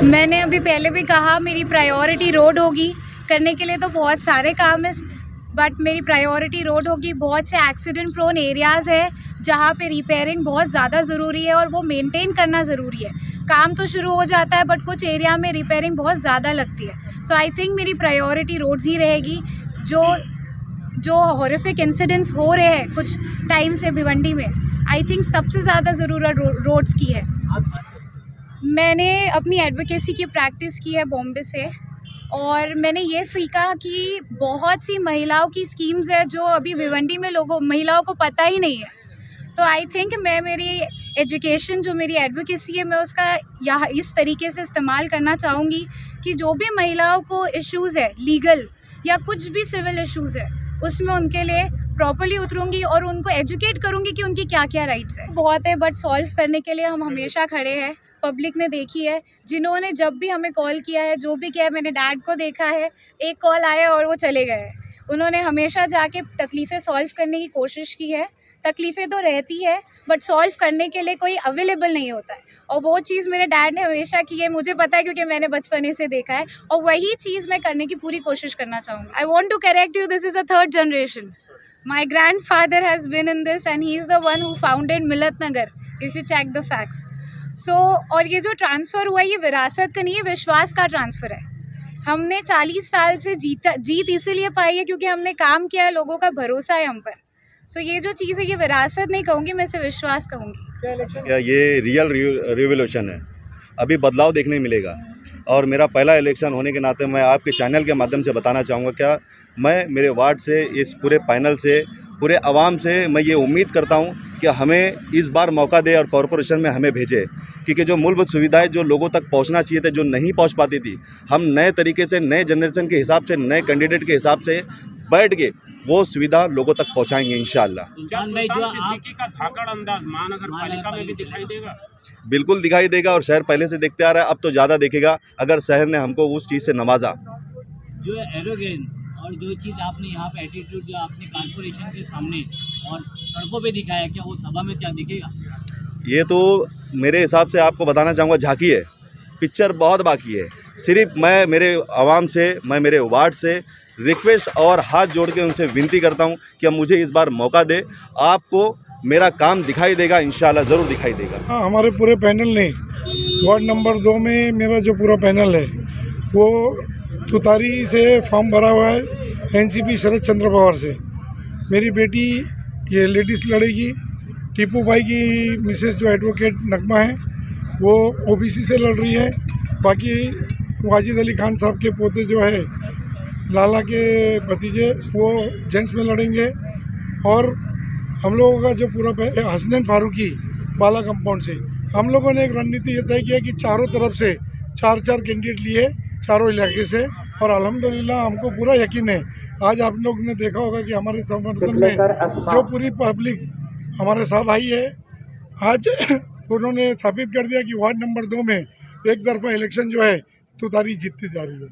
मैंने अभी पहले भी कहा मेरी प्रायोरिटी रोड होगी। करने के लिए तो बहुत सारे काम है, बट मेरी प्रायोरिटी रोड होगी। बहुत से एक्सीडेंट प्रोन एरियाज़ है जहाँ पे रिपेयरिंग बहुत ज़्यादा ज़रूरी है और वो मेंटेन करना ज़रूरी है। काम तो शुरू हो जाता है बट कुछ एरिया में रिपेयरिंग बहुत ज़्यादा लगती है। सो आई थिंक मेरी प्रायोरिटी रोड्स ही रहेगी। जो हॉरिफिक इंसिडेंट्स हो रहे हैं कुछ टाइम से भिवंडी में, आई थिंक सबसे ज़्यादा ज़रूरत रोड्स की है। मैंने अपनी एडवोकेसी की प्रैक्टिस की है बॉम्बे से, और मैंने ये सीखा कि बहुत सी महिलाओं की स्कीम्स है जो अभी भिवंडी में महिलाओं को पता ही नहीं है। तो आई थिंक मैं मेरी एजुकेशन, जो मेरी एडवोकेसी है, मैं उसका यहाँ इस तरीके से इस्तेमाल करना चाहूँगी कि जो भी महिलाओं को इश्यूज़ है लीगल या कुछ भी सिविल इश्यूज़ है, उसमें उनके लिए प्रॉपर्ली उतरूँगी और उनको एजुकेट करूँगी कि उनकी क्या क्या राइट्स है। बहुत है बट सॉल्व करने के लिए हम हमेशा खड़े हैं। पब्लिक ने देखी है, जिन्होंने जब भी हमें कॉल किया है, जो भी किया है, मैंने डैड को देखा है, एक कॉल आया और वो चले गए। उन्होंने हमेशा जाके तकलीफ़ें सॉल्व करने की कोशिश की है। तकलीफ़ें तो रहती है बट सॉल्व करने के लिए कोई अवेलेबल नहीं होता है, और वो चीज़ मेरे डैड ने हमेशा की है। मुझे पता है क्योंकि मैंने बचपने से देखा है, और वही चीज़ मैं करने की पूरी कोशिश करना चाहूँगी। I want to correct you, this is a third generation. My grandfather has been in this and he is the one who founded मिलत नगर, if you check the facts. So, और ये जो ट्रांसफ़र हुआ, ये विरासत का नहीं है, विश्वास का ट्रांसफ़र है। हमने 40 साल से जीत इसीलिए पाई है क्योंकि हमने काम किया है, लोगों का भरोसा है हम पर। सो ये जो चीज़ है, ये विरासत नहीं कहूँगी, मैं इसे विश्वास कहूँगी। ये रियल रिवोल्यूशन है, अभी बदलाव देखने मिलेगा। और मेरा पहला इलेक्शन होने के नाते मैं आपके चैनल के माध्यम से बताना चाहूँगा, क्या मैं मेरे वार्ड से, इस पूरे पैनल से, पूरे आवाम से मैं ये उम्मीद करता हूँ कि हमें इस बार मौका दे और कॉरपोरेशन में हमें भेजे, क्योंकि जो मूलभूत सुविधाएं जो लोगों तक पहुँचना चाहिए थे, जो नहीं पहुँच पाती थी, हम नए तरीके से, नए जनरेशन के हिसाब से, नए कैंडिडेट के हिसाब से बैठ के वो सुविधा लोगों तक पहुंचाएंगे इंशाअल्लाह। सिद्दीकी का धाकड़ अंदाज महानगर पालिका में भी दिखाई देगा? बिल्कुल दिखाई देगा, और शहर पहले से देखते आ रहा है, अब तो ज़्यादा देखेगा अगर शहर ने हमको उस चीज़ से नवाजा। जो एरोगेंस और जो चीज़ आपने यहाँ पे एटीट्यूड जो आपने कॉर्पोरेशन के सामने और सड़कों पे दिखाया, क्या वो सभा में क्या दिखेगा? ये तो मेरे हिसाब से आपको बताना चाहूँगा झांकी है, पिक्चर बहुत बाकी है। सिर्फ मैं मेरे आवाम से, मैं मेरे वार्ड से रिक्वेस्ट और हाथ जोड़ के उनसे विनती करता हूं कि मुझे इस बार मौका दे। आपको मेरा काम दिखाई देगा, इंशाल्लाह ज़रूर दिखाई देगा। हाँ, हमारे पूरे पैनल ने वार्ड नंबर 2 में, मेरा जो पूरा पैनल है वो तुतारी से फॉर्म भरा हुआ है, एनसीपी शरद चंद्र पवार से। मेरी बेटी ये लेडीज़ लड़ेगी। टीपू भाई की मिसेस जो एडवोकेट नगमा है वो ओबीसी से लड़ रही है। बाकी वाजिद अली खान साहब के पोते जो है, लाला के भतीजे, वो जेंट्स में लड़ेंगे। और हम लोगों का जो पूरा हसनैन फारूकी बाला कंपाउंड से, हम लोगों ने एक रणनीति ये तय किया कि चारों तरफ से 4-4 कैंडिडेट लिए, चारों इलाके से, और अल्हम्दुलिल्लाह हमको पूरा यकीन है। आज आप लोग ने देखा होगा कि हमारे समर्थन में जो पूरी पब्लिक हमारे साथ आई है। आज उन्होंने साबित कर दिया कि वार्ड नंबर 2 में एक तरफा इलेक्शन जो है तुतारी जीतती जा रही है।